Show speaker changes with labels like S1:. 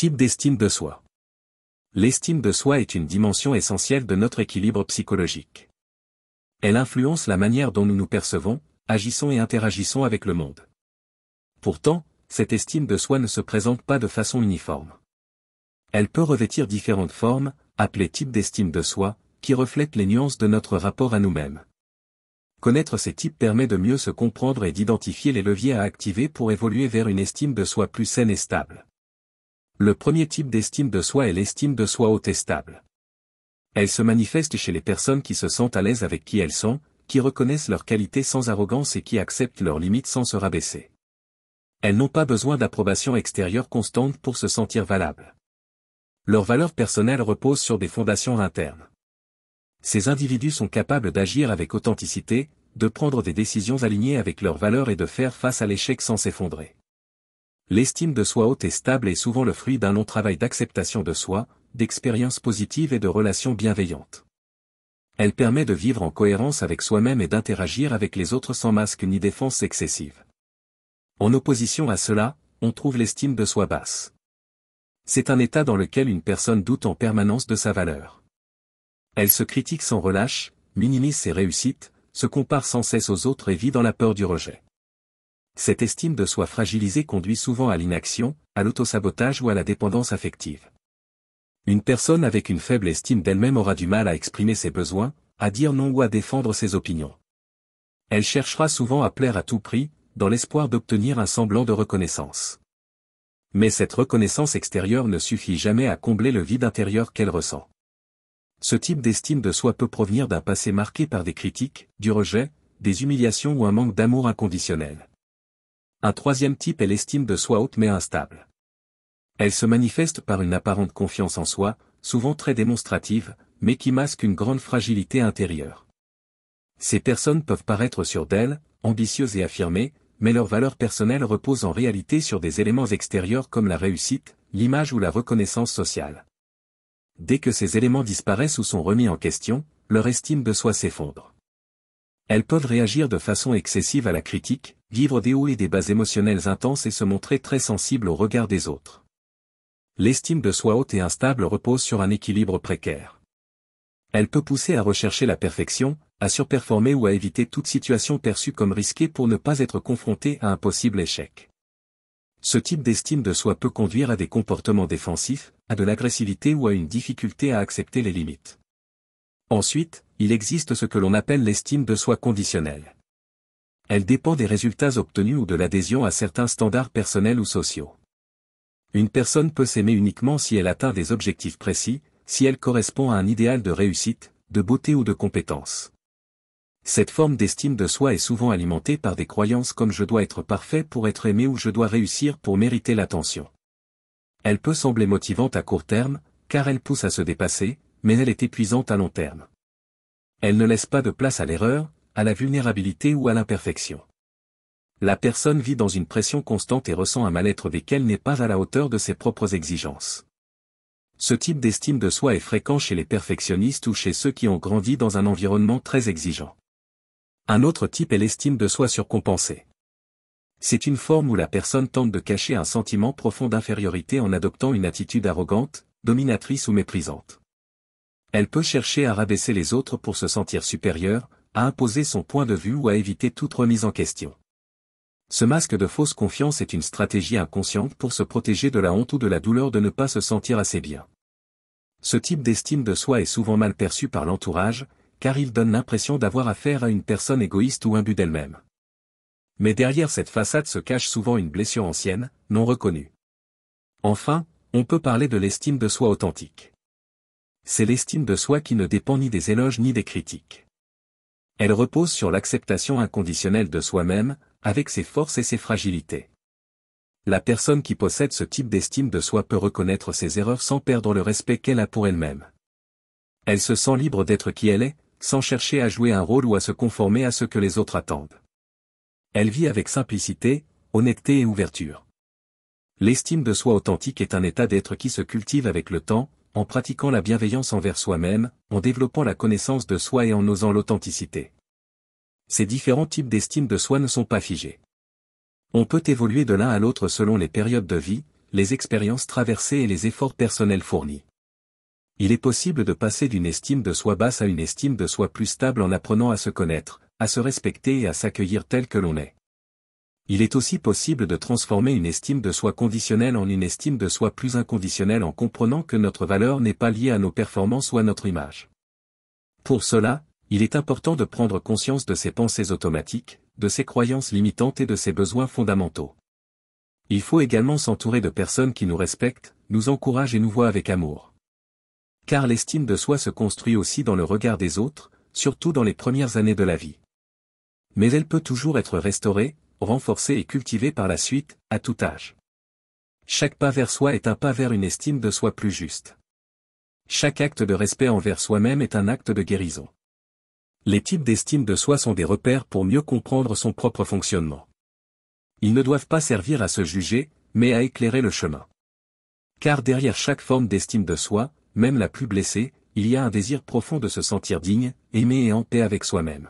S1: Type d'estime de soi. L'estime de soi est une dimension essentielle de notre équilibre psychologique. Elle influence la manière dont nous nous percevons, agissons et interagissons avec le monde. Pourtant, cette estime de soi ne se présente pas de façon uniforme. Elle peut revêtir différentes formes, appelées types d'estime de soi, qui reflètent les nuances de notre rapport à nous-mêmes. Connaître ces types permet de mieux se comprendre et d'identifier les leviers à activer pour évoluer vers une estime de soi plus saine et stable. Le premier type d'estime de soi est l'estime de soi haute et stable. Elle se manifeste chez les personnes qui se sentent à l'aise avec qui elles sont, qui reconnaissent leurs qualités sans arrogance et qui acceptent leurs limites sans se rabaisser. Elles n'ont pas besoin d'approbation extérieure constante pour se sentir valables. Leurs valeurs personnelles reposent sur des fondations internes. Ces individus sont capables d'agir avec authenticité, de prendre des décisions alignées avec leurs valeurs et de faire face à l'échec sans s'effondrer. L'estime de soi haute et stable est souvent le fruit d'un long travail d'acceptation de soi, d'expériences positives et de relations bienveillantes. Elle permet de vivre en cohérence avec soi-même et d'interagir avec les autres sans masque ni défense excessive. En opposition à cela, on trouve l'estime de soi basse. C'est un état dans lequel une personne doute en permanence de sa valeur. Elle se critique sans relâche, minimise ses réussites, se compare sans cesse aux autres et vit dans la peur du rejet. Cette estime de soi fragilisée conduit souvent à l'inaction, à l'autosabotage ou à la dépendance affective. Une personne avec une faible estime d'elle-même aura du mal à exprimer ses besoins, à dire non ou à défendre ses opinions. Elle cherchera souvent à plaire à tout prix, dans l'espoir d'obtenir un semblant de reconnaissance. Mais cette reconnaissance extérieure ne suffit jamais à combler le vide intérieur qu'elle ressent. Ce type d'estime de soi peut provenir d'un passé marqué par des critiques, du rejet, des humiliations ou un manque d'amour inconditionnel. Un troisième type est l'estime de soi haute mais instable. Elle se manifeste par une apparente confiance en soi, souvent très démonstrative, mais qui masque une grande fragilité intérieure. Ces personnes peuvent paraître sûres d'elles, ambitieuses et affirmées, mais leurs valeurs personnelles reposent en réalité sur des éléments extérieurs comme la réussite, l'image ou la reconnaissance sociale. Dès que ces éléments disparaissent ou sont remis en question, leur estime de soi s'effondre. Elles peuvent réagir de façon excessive à la critique, vivre des hauts et des bas émotionnels intenses et se montrer très sensibles au regard des autres. L'estime de soi haute et instable repose sur un équilibre précaire. Elle peut pousser à rechercher la perfection, à surperformer ou à éviter toute situation perçue comme risquée pour ne pas être confrontée à un possible échec. Ce type d'estime de soi peut conduire à des comportements défensifs, à de l'agressivité ou à une difficulté à accepter les limites. Ensuite, il existe ce que l'on appelle l'estime de soi conditionnelle. Elle dépend des résultats obtenus ou de l'adhésion à certains standards personnels ou sociaux. Une personne peut s'aimer uniquement si elle atteint des objectifs précis, si elle correspond à un idéal de réussite, de beauté ou de compétence. Cette forme d'estime de soi est souvent alimentée par des croyances comme je dois être parfait pour être aimé ou je dois réussir pour mériter l'attention. Elle peut sembler motivante à court terme, car elle pousse à se dépasser, mais elle est épuisante à long terme. Elle ne laisse pas de place à l'erreur, à la vulnérabilité ou à l'imperfection. La personne vit dans une pression constante et ressent un mal-être desquels n'est pas à la hauteur de ses propres exigences. Ce type d'estime de soi est fréquent chez les perfectionnistes ou chez ceux qui ont grandi dans un environnement très exigeant. Un autre type est l'estime de soi surcompensée. C'est une forme où la personne tente de cacher un sentiment profond d'infériorité en adoptant une attitude arrogante, dominatrice ou méprisante. Elle peut chercher à rabaisser les autres pour se sentir supérieure, à imposer son point de vue ou à éviter toute remise en question. Ce masque de fausse confiance est une stratégie inconsciente pour se protéger de la honte ou de la douleur de ne pas se sentir assez bien. Ce type d'estime de soi est souvent mal perçu par l'entourage, car il donne l'impression d'avoir affaire à une personne égoïste ou imbue d'elle-même. Mais derrière cette façade se cache souvent une blessure ancienne, non reconnue. Enfin, on peut parler de l'estime de soi authentique. C'est l'estime de soi qui ne dépend ni des éloges ni des critiques. Elle repose sur l'acceptation inconditionnelle de soi-même, avec ses forces et ses fragilités. La personne qui possède ce type d'estime de soi peut reconnaître ses erreurs sans perdre le respect qu'elle a pour elle-même. Elle se sent libre d'être qui elle est, sans chercher à jouer un rôle ou à se conformer à ce que les autres attendent. Elle vit avec simplicité, honnêteté et ouverture. L'estime de soi authentique est un état d'être qui se cultive avec le temps, en pratiquant la bienveillance envers soi-même, en développant la connaissance de soi et en osant l'authenticité. Ces différents types d'estime de soi ne sont pas figés. On peut évoluer de l'un à l'autre selon les périodes de vie, les expériences traversées et les efforts personnels fournis. Il est possible de passer d'une estime de soi basse à une estime de soi plus stable en apprenant à se connaître, à se respecter et à s'accueillir tel que l'on est. Il est aussi possible de transformer une estime de soi conditionnelle en une estime de soi plus inconditionnelle en comprenant que notre valeur n'est pas liée à nos performances ou à notre image. Pour cela, il est important de prendre conscience de ses pensées automatiques, de ses croyances limitantes et de ses besoins fondamentaux. Il faut également s'entourer de personnes qui nous respectent, nous encouragent et nous voient avec amour. Car l'estime de soi se construit aussi dans le regard des autres, surtout dans les premières années de la vie. Mais elle peut toujours être restaurée, renforcée et cultivée par la suite, à tout âge. Chaque pas vers soi est un pas vers une estime de soi plus juste. Chaque acte de respect envers soi-même est un acte de guérison. Les types d'estime de soi sont des repères pour mieux comprendre son propre fonctionnement. Ils ne doivent pas servir à se juger, mais à éclairer le chemin. Car derrière chaque forme d'estime de soi, même la plus blessée, il y a un désir profond de se sentir digne, aimé et en paix avec soi-même.